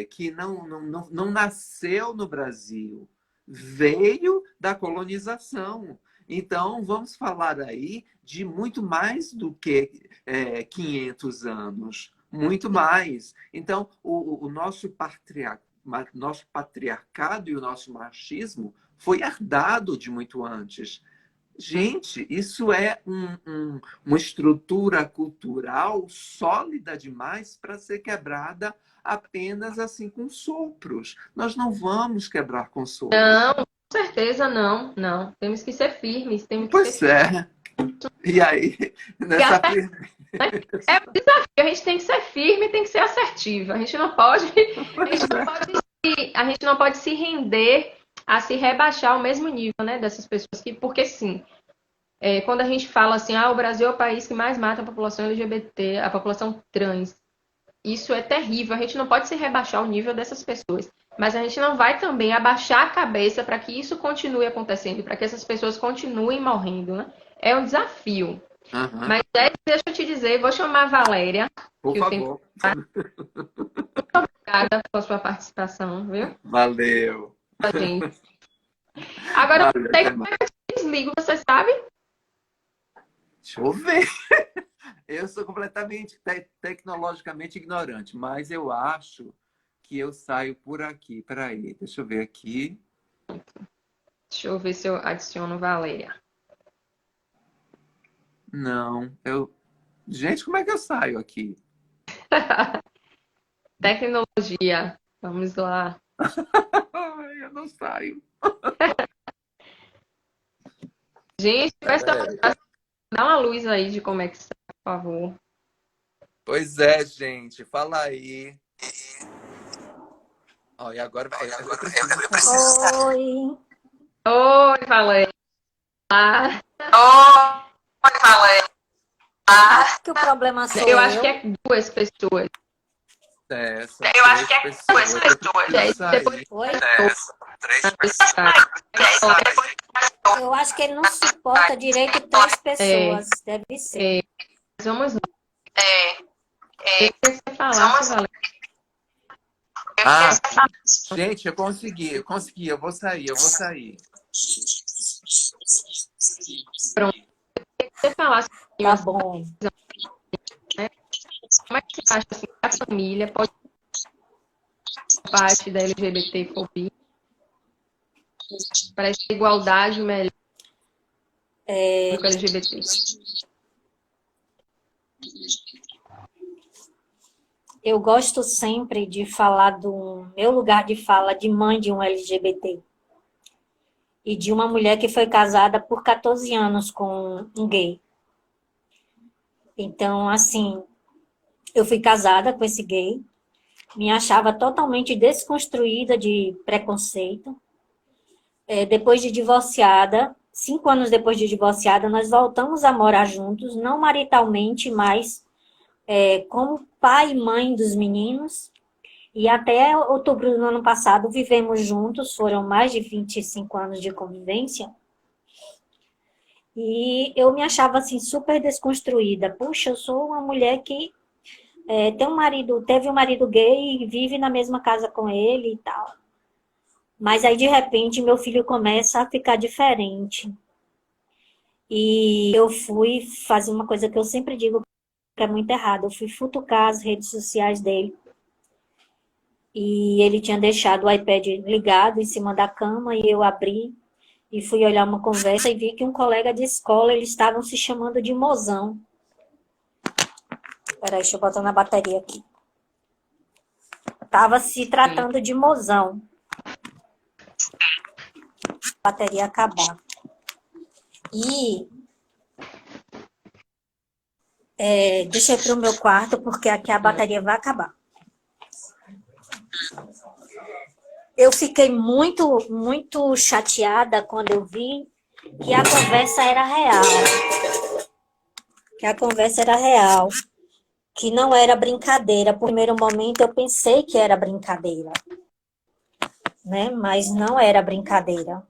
que não nasceu no Brasil, veio da colonização. Então, vamos falar aí de muito mais do que 500 anos, muito mais. Então, o nosso patriarcado e o nosso machismo foi herdado de muito antes. Gente, isso é uma estrutura cultural sólida demais para ser quebrada apenas assim com sopros. Nós não vamos quebrar com sopros. Não, com certeza não, não. Temos que ser firmes, temos que Pois ser é. E aí, nessa é um desafio, a gente tem que ser firme, tem que ser assertivo. A gente não pode se render a se rebaixar ao mesmo nível, né, dessas pessoas porque sim, quando a gente fala assim, o Brasil é o país que mais mata a população LGBT, a população trans, isso é terrível. A gente não pode se rebaixar ao nível dessas pessoas, mas a gente não vai também abaixar a cabeça para que isso continue acontecendo, para que essas pessoas continuem morrendo, né? É um desafio. Aham. Mas deixa eu te dizer, vou chamar a Valéria, Por que o tempo favor. obrigada pela sua participação, viu? Valeu. A gente. Agora eu Valeu, sei até como mais. é que eu desligo, você sabe? Deixa eu ver. Eu sou completamente tecnologicamente ignorante, mas eu acho que eu saio por aqui. Peraí, deixa eu ver aqui. Deixa eu ver se eu adiciono Valéria. Não, eu. Gente, como é que eu saio aqui? Tecnologia. Vamos lá. Ai, eu não saio. Gente, pessoal, Peraí. dá uma luz aí de como é que está, por favor. Pois é, gente, fala aí. Ó, e agora eu preciso sair. Oi. Oi, Valéria. Oi, Valéria. Acho que o problema sou Eu acho que eu. é duas pessoas. São eu acho que é duas pessoas. E Eu aí, preciso depois sair. Oi? São três Eu acho que ele não suporta direito três É, pessoas. Deve ser. vamos lá. Eu queria que você falasse, Valéria. Ah, gente, eu vou sair, eu vou sair. Pronto. Eu queria que você falasse um pouquinho, Tá assim, bom. né? Como é que você acha assim, que a família pode ser parte da LGBTfobia para essa igualdade melhor do LGBT? Eu gosto sempre de falar do meu lugar de fala de mãe de um LGBT e de uma mulher que foi casada por 14 anos com um gay. Então, assim, eu fui casada com esse gay, me achava totalmente desconstruída de preconceito. Depois de divorciada, 5 anos depois de divorciada, nós voltamos a morar juntos, não maritalmente, mas como pai e mãe dos meninos. E até outubro do ano passado vivemos juntos, foram mais de 25 anos de convivência. E eu me achava assim super desconstruída. Puxa, eu sou uma mulher que teve um marido gay e vive na mesma casa com ele e tal. Mas aí de repente meu filho começa a ficar diferente. E eu fui fazer uma coisa que eu sempre digo que é muito errado. Eu fui futucar as redes sociais dele. E ele tinha deixado o iPad ligado em cima da cama e eu abri e fui olhar uma conversa e vi que um colega de escola, eles estavam se chamando de mozão. Peraí, deixa eu botar na bateria aqui. Tava se tratando de mozão. A bateria acabar. E deixa eu ir pro meu quarto, porque aqui a bateria vai acabar. Eu fiquei muito, muito chateada quando eu vi que a conversa era real. Que não era brincadeira. Por primeiro momento eu pensei que era brincadeira, né? Mas não era brincadeira.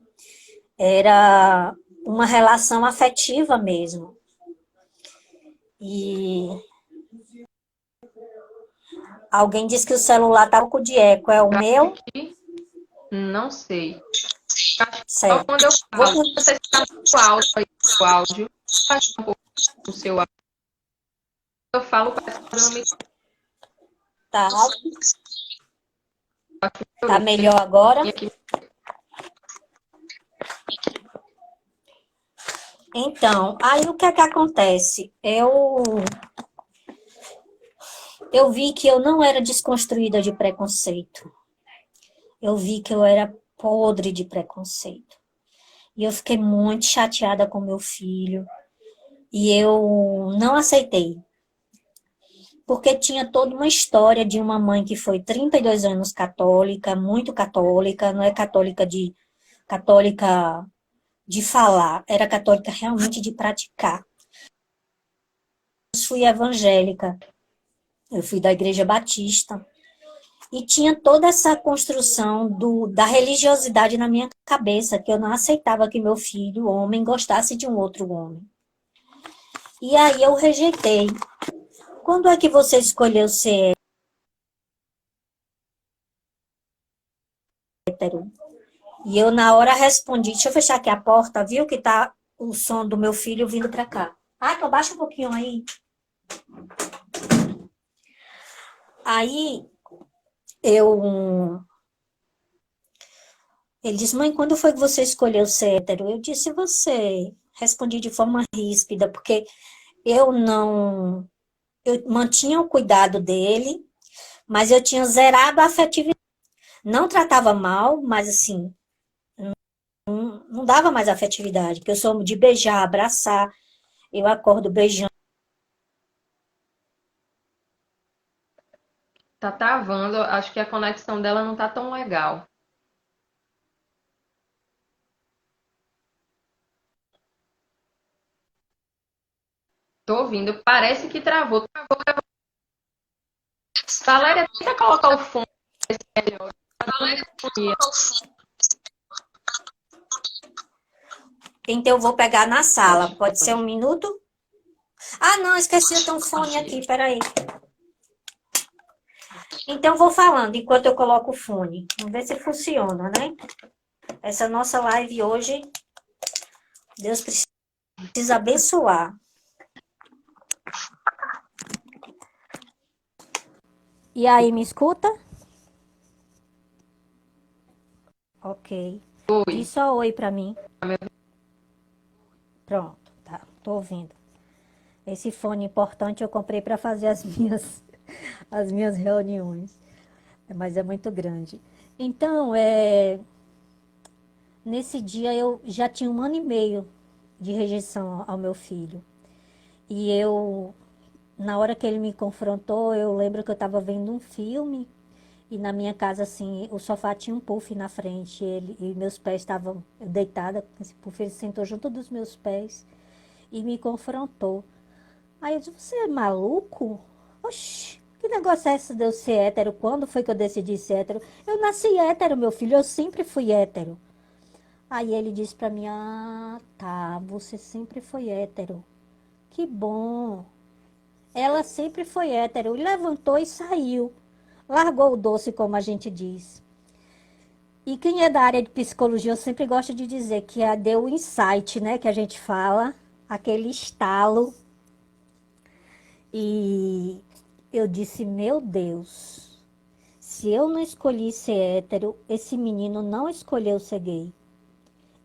Era uma relação afetiva mesmo. E alguém disse que o celular tá com de eco. É o meu? Não sei. Só Certo. quando eu falo, você está muito alto aí o áudio, baixa um pouco o seu áudio. Eu falo, parece que eu não me Tá. Tá melhor agora? aqui. Então, aí o que é que acontece? Eu vi que eu não era desconstruída de preconceito. Eu vi que eu era podre de preconceito. E eu fiquei muito chateada com meu filho. E eu não aceitei. Porque tinha toda uma história de uma mãe que foi 32 anos católica, muito católica, não é católica de falar, era católica realmente de praticar. Eu fui evangélica, eu fui da Igreja Batista, e tinha toda essa construção da religiosidade na minha cabeça, que eu não aceitava que meu filho, homem, gostasse de um outro homem. E aí eu rejeitei. Quando é que você escolheu ser hétero? E eu na hora respondi, deixa eu fechar aqui a porta, viu que tá o som do meu filho vindo pra cá. Ah, então baixa um pouquinho aí. Aí eu ele disse, mãe, quando foi que você escolheu ser hétero? Eu disse, você. Respondi de forma ríspida, porque eu não. Eu mantinha o cuidado dele, mas eu tinha zerado a afetividade. Não tratava mal, mas assim, não dava mais afetividade, porque eu sou de beijar, abraçar, eu acordo beijando. Tá travando, acho que a conexão dela não tá tão legal. Tô ouvindo, parece que travou. Valéria, tenta colocar o fone melhor. Então eu vou pegar na sala. Pode, Pode ser pode. 1 minuto? Ah, não, esqueci, eu tenho um fone aqui, peraí. Então eu vou falando enquanto eu coloco o fone. Vamos ver se funciona, né? Essa nossa live hoje, Deus precisa abençoar. E aí, me escuta? Ok. Oi. Diz só oi pra mim. Tá me Pronto, tá. Tô ouvindo. Esse fone importante eu comprei para fazer as minhas reuniões. Mas é muito grande. Então, nesse dia eu já tinha 1 ano e meio de rejeição ao meu filho. E eu, na hora que ele me confrontou, eu lembro que eu estava vendo um filme e na minha casa, assim, o sofá tinha um puff na frente e meus pés estavam deitada, esse puff ele sentou junto dos meus pés e me confrontou. Aí eu disse, você é maluco? Oxi, que negócio é esse de eu ser hétero? Quando foi que eu decidi ser hétero? Eu nasci hétero, meu filho, eu sempre fui hétero. Aí ele disse pra mim, ah, tá, você sempre foi hétero. Que bom. Ela sempre foi hétero. E levantou e saiu. Largou o doce, como a gente diz. E quem é da área de psicologia, eu sempre gosto de dizer que deu o insight, né, que a gente fala, aquele estalo. E eu disse, meu Deus, se eu não escolhi ser hétero, esse menino não escolheu ser gay.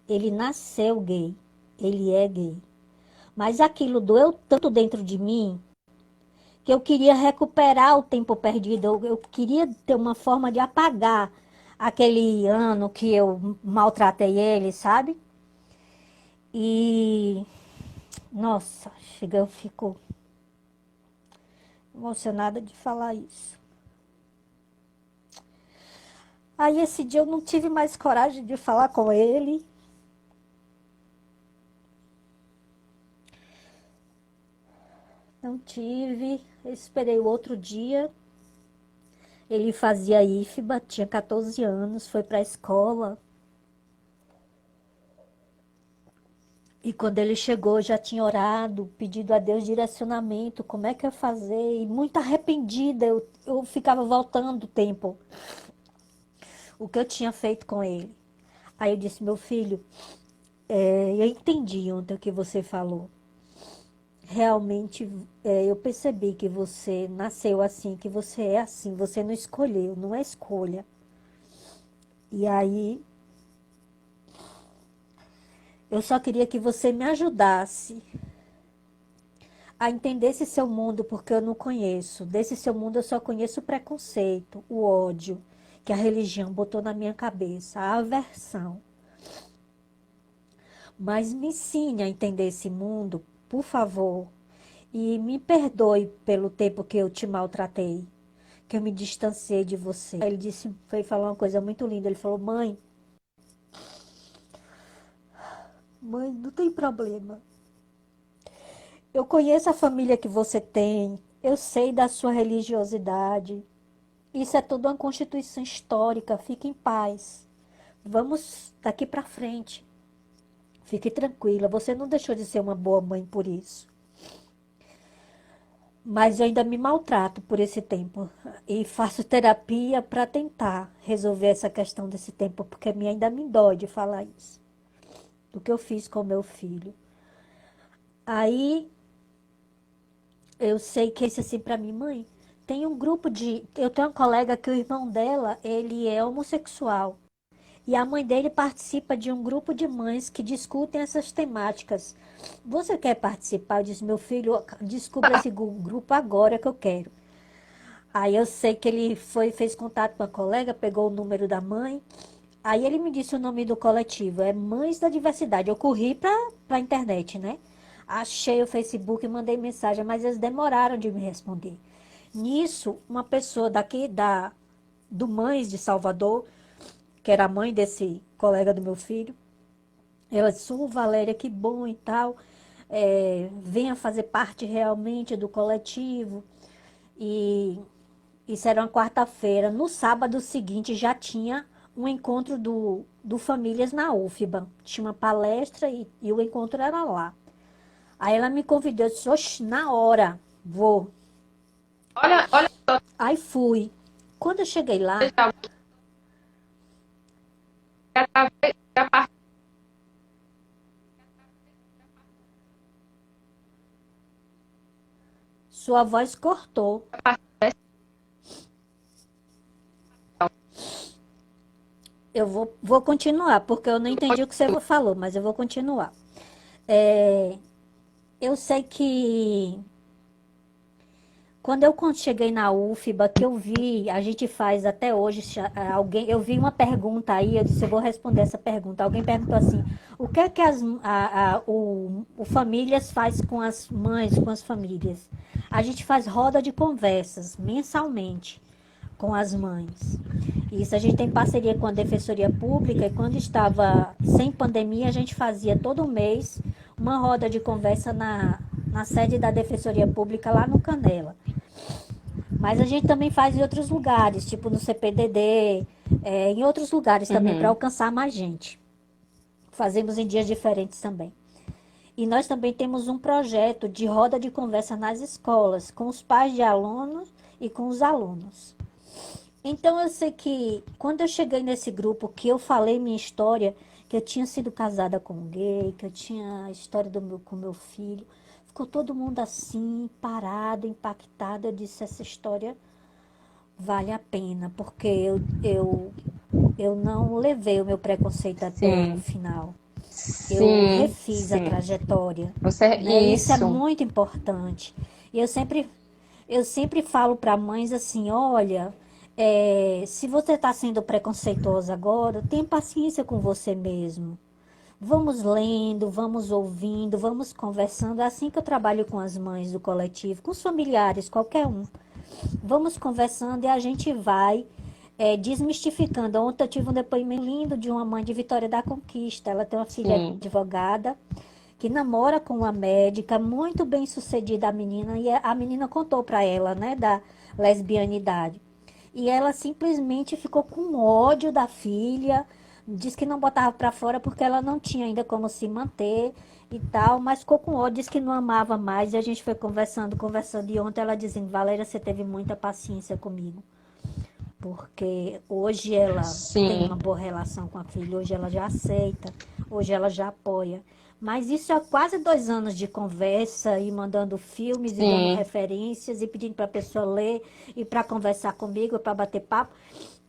Ele nasceu gay, ele é gay. Mas aquilo doeu tanto dentro de mim que eu queria recuperar o tempo perdido. Eu queria ter uma forma de apagar aquele ano que eu maltratei ele, sabe? E, nossa, chega, eu fico emocionada de falar isso. Aí esse dia eu não tive mais coragem de falar com ele. Não tive. Eu esperei o outro dia. Ele fazia IFBA, tinha 14 anos, foi para a escola. E quando ele chegou, já tinha orado, pedido a Deus direcionamento, como é que eu ia fazer? E muito arrependida, eu ficava voltando o tempo, o que eu tinha feito com ele. Aí eu disse, meu filho, eu entendi ontem o que você falou. Realmente, eu percebi que você nasceu assim, que você é assim, você não escolheu, não é escolha. E aí, eu só queria que você me ajudasse a entender esse seu mundo, porque eu não conheço. Desse seu mundo eu só conheço o preconceito, o ódio que a religião botou na minha cabeça, a aversão. Mas me ensine a entender esse mundo, por favor, e me perdoe pelo tempo que eu te maltratei, que eu me distanciei de você. Ele disse, foi falar uma coisa muito linda. Ele falou, mãe, não tem problema. Eu conheço a família que você tem, eu sei da sua religiosidade. Isso é tudo uma constituição histórica, fique em paz. Vamos daqui para frente. Fique tranquila, você não deixou de ser uma boa mãe por isso. Mas eu ainda me maltrato por esse tempo. E faço terapia para tentar resolver essa questão desse tempo, porque ainda me dói de falar isso. Do que eu fiz com meu filho. Aí eu sei que esse assim para mim, mãe, tem um grupo de. Eu tenho uma colega que o irmão dela, ele é homossexual. E a mãe dele participa de um grupo de mães que discutem essas temáticas. Você quer participar? Eu disse, meu filho, descubra esse grupo agora que eu quero. Aí eu sei que ele fez contato com a colega, pegou o número da mãe. Aí ele me disse o nome do coletivo, é Mães da Diversidade. Eu corri para a internet, né? Achei o Facebook e mandei mensagem, mas eles demoraram de me responder. Nisso, uma pessoa daqui do Mães de Salvador, que era a mãe desse colega do meu filho, ela disse, Valéria, que bom e tal, venha fazer parte realmente do coletivo. E isso era uma quarta-feira. No sábado seguinte já tinha um encontro do Famílias na UFBA. Tinha uma palestra e o encontro era lá. Aí ela me convidou, eu disse, oxe, na hora, vou. Olha só, Aí fui. Quando eu cheguei lá, já sua voz cortou. Eu vou continuar, porque eu não entendi o que você falou, mas eu vou continuar. É, eu sei que quando eu cheguei na UFBA, que eu vi, a gente faz até hoje, eu vi uma pergunta aí, eu disse, eu vou responder essa pergunta. Alguém perguntou assim, o que é que o Famílias faz com as mães, com as famílias? A gente faz roda de conversas mensalmente com as mães. Isso a gente tem parceria com a Defensoria Pública e quando estava sem pandemia, a gente fazia todo mês uma roda de conversa na sede da Defensoria Pública lá no Canela. Mas a gente também faz em outros lugares, tipo no CPDD, em outros lugares também, para alcançar mais gente. Fazemos em dias diferentes também. E nós também temos um projeto de roda de conversa nas escolas, com os pais de alunos e com os alunos. Então eu sei que quando eu cheguei nesse grupo, que eu falei minha história, que eu tinha sido casada com um gay, que eu tinha a história com meu filho, ficou todo mundo assim, parado, impactado. Eu disse, essa história vale a pena, porque eu não levei o meu preconceito até o sim, final. Eu sim, refiz a sim. trajetória, Você, né? Isso é isso. muito importante. E eu sempre falo para mães assim, olha, se você está sendo preconceituosa agora, tenha paciência com você mesmo. Vamos lendo, vamos ouvindo, vamos conversando. É assim que eu trabalho com as mães do coletivo, com os familiares, qualquer um. Vamos conversando e a gente vai desmistificando. Ontem eu tive um depoimento lindo de uma mãe de Vitória da Conquista. Ela tem uma filha Sim, advogada que namora com uma médica, muito bem sucedida a menina, e a menina contou para ela, né, da lesbianidade. E ela simplesmente ficou com ódio da filha, disse que não botava para fora porque ela não tinha ainda como se manter e tal, mas ficou com ódio, disse que não amava mais, e a gente foi conversando, conversando, e ontem ela dizendo, Valéria, você teve muita paciência comigo, porque hoje ela tem uma sim, boa relação com a filha, hoje ela já aceita, hoje ela já apoia. Mas isso é quase 2 anos de conversa e mandando filmes e dando sim, referências e pedindo para a pessoa ler e para conversar comigo, para bater papo.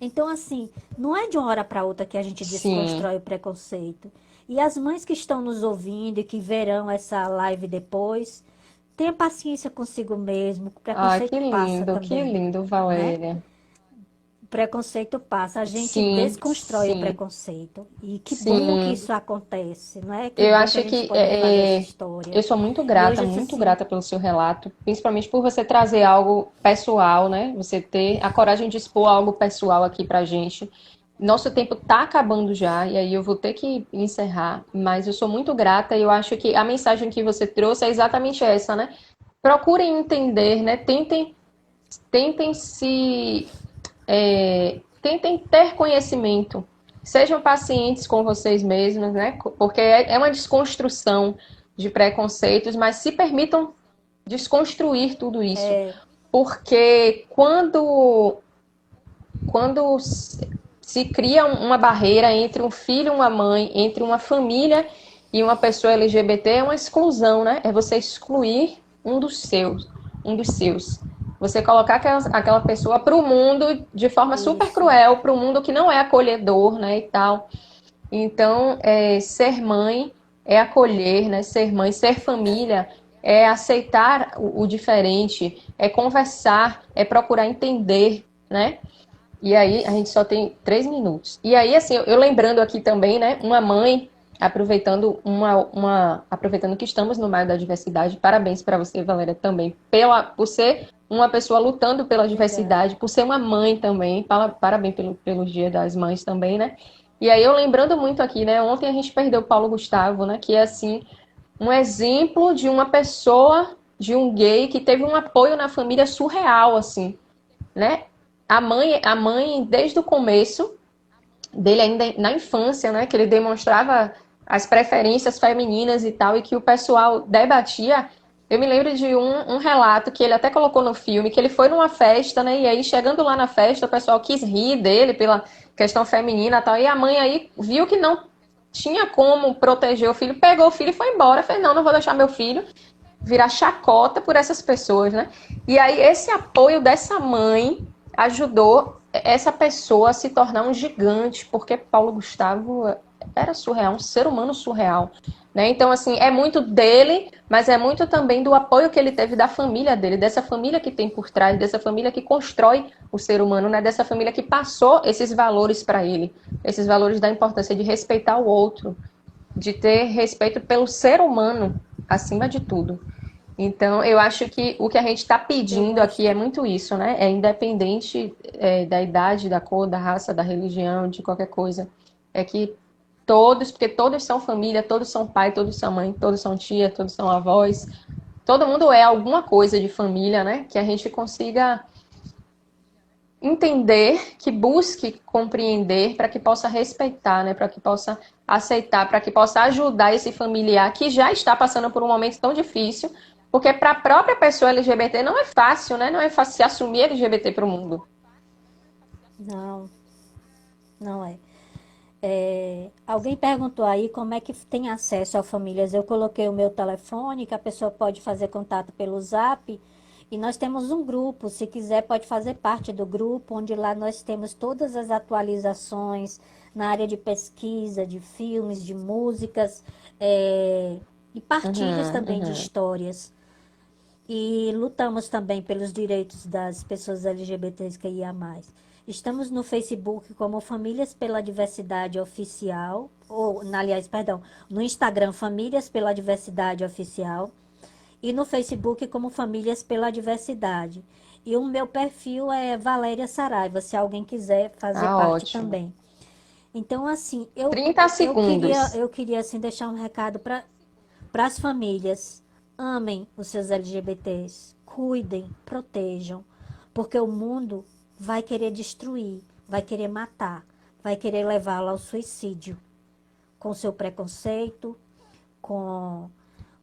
Então, assim, não é de uma hora para outra que a gente sim. desconstrói o preconceito. E as mães que estão nos ouvindo e que verão essa live depois, tenha paciência consigo mesmo, o Ah, preconceito passa que também, lindo, né? Valéria. O preconceito passa, a gente Sim, desconstrói o sim, preconceito. E que bom que sim. isso acontece, não é? Que Eu bom que a acho gente que pode refazer essa história. eu sou E hoje, muito assim, grata pelo seu relato, principalmente por você trazer algo pessoal, né? Você ter a coragem de expor algo pessoal aqui pra gente. Nosso tempo tá acabando já, e aí eu vou ter que encerrar, mas eu sou muito grata e eu acho que a mensagem que você trouxe é exatamente essa, né? Procurem entender, né? Tentem tentem ter conhecimento. Sejam pacientes com vocês mesmos, né? Porque é uma desconstrução de preconceitos, mas se permitam desconstruir tudo isso. Porque quando se cria uma barreira entre um filho e uma mãe, entre uma família e uma pessoa LGBT, é uma exclusão, né? É você excluir um dos seus. Você colocar aquela pessoa para o mundo de forma super cruel, para um mundo que não é acolhedor, né, e tal. Então, ser mãe é acolher, né? Ser mãe, ser família é aceitar o diferente, é conversar, é procurar entender, né? E aí, a gente só tem 3 minutos. E aí, assim, eu lembrando aqui também, né, uma mãe, aproveitando que estamos no Maio da Diversidade, parabéns para você, Valéria, também, por ser uma pessoa lutando pela diversidade, por ser uma mãe também, parabéns pelo Dia das Mães também, né? E aí, eu lembrando muito aqui, né, ontem a gente perdeu o Paulo Gustavo, né, que é, assim, um exemplo de uma pessoa, de um gay, que teve um apoio na família surreal, assim, né? A mãe, desde o começo dele, ainda na infância, né, que ele demonstrava as preferências femininas e tal, e que o pessoal debatia. Eu me lembro de um relato que ele até colocou no filme, que ele foi numa festa, né, e aí chegando lá na festa, o pessoal quis rir dele pela questão feminina e tal, e a mãe aí viu que não tinha como proteger o filho, pegou o filho e foi embora, fez, não vou deixar meu filho virar chacota por essas pessoas, né? E aí esse apoio dessa mãe ajudou essa pessoa a se tornar um gigante, porque Paulo Gustavo era surreal, um ser humano surreal, né? Então, assim, é muito dele, mas é muito também do apoio que ele teve da família dele, dessa família que tem por trás, dessa família que constrói o ser humano, né? Dessa família que passou esses valores para ele, esses valores da importância de respeitar o outro, de ter respeito pelo ser humano acima de tudo. Então, eu acho que o que a gente está pedindo aqui é muito isso, né? É independente da idade, da cor, da raça, da religião, de qualquer coisa. É que todos, porque todos são família, todos são pai, todos são mãe, todos são tia, todos são avós. Todo mundo é alguma coisa de família, né? Que a gente consiga entender, que busque compreender, para que possa respeitar, né? Para que possa aceitar, para que possa ajudar esse familiar que já está passando por um momento tão difícil, porque para a própria pessoa LGBT não é fácil, né? Não é fácil se assumir LGBT para o mundo. Não, não é. Alguém perguntou aí como é que tem acesso a famílias. Eu coloquei o meu telefone, que a pessoa pode fazer contato pelo Zap. E nós temos um grupo, se quiser pode fazer parte do grupo, onde lá nós temos todas as atualizações na área de pesquisa, de filmes, de músicas, e partilhas também de histórias. E lutamos também pelos direitos das pessoas LGBTQIA+. Estamos no Facebook como Famílias pela Diversidade Oficial, no Instagram Famílias pela Diversidade Oficial, e no Facebook como Famílias pela Diversidade. E o meu perfil é Valéria Saraiva, se alguém quiser fazer parte ótimo. Também. Então, assim, 30 segundos. Eu queria assim, deixar um recado para as famílias. Amem os seus LGBTs, cuidem, protejam, porque o mundo vai querer destruir, vai querer matar, vai querer levá-lo ao suicídio, com seu preconceito, com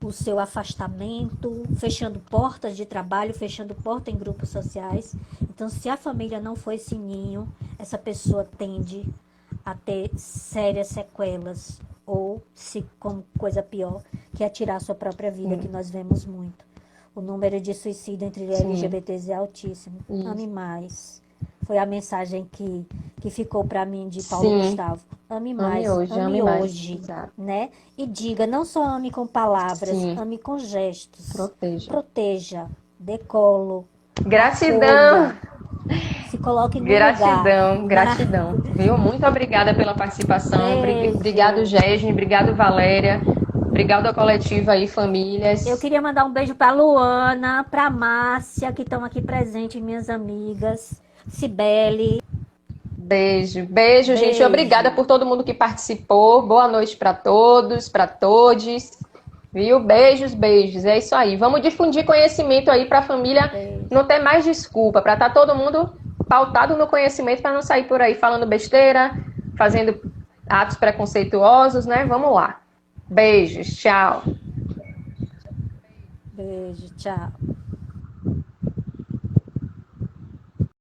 o seu afastamento, fechando portas de trabalho, fechando porta em grupos sociais. Então, se a família não for esse ninho, essa pessoa tende a ter sérias sequelas, ou, se como coisa pior, que é tirar a sua própria vida, que nós vemos muito. O número de suicídio entre LGBTs é altíssimo. Ame mais. Foi a mensagem que ficou para mim de Paulo Gustavo. Ame mais, ame hoje, né? E diga, não só ame com palavras, ame com gestos. Proteja, dê colo. Gratidão. Se coloque no lugar. Gratidão. Viu? Muito obrigada pela participação. Obrigado, Gesne. Obrigado, Valéria. Obrigado à coletiva aí, famílias. Eu queria mandar um beijo para Luana, para Márcia, que estão aqui presentes, minhas amigas. Cibele. Beijo, gente. Obrigada por todo mundo que participou. Boa noite para todos, para todes. Viu? Beijos. É isso aí. Vamos difundir conhecimento aí para a família não ter mais desculpa, para estar todo mundo pautado no conhecimento, para não sair por aí falando besteira, fazendo atos preconceituosos, né? Vamos lá. Beijos. Tchau. Beijo, tchau.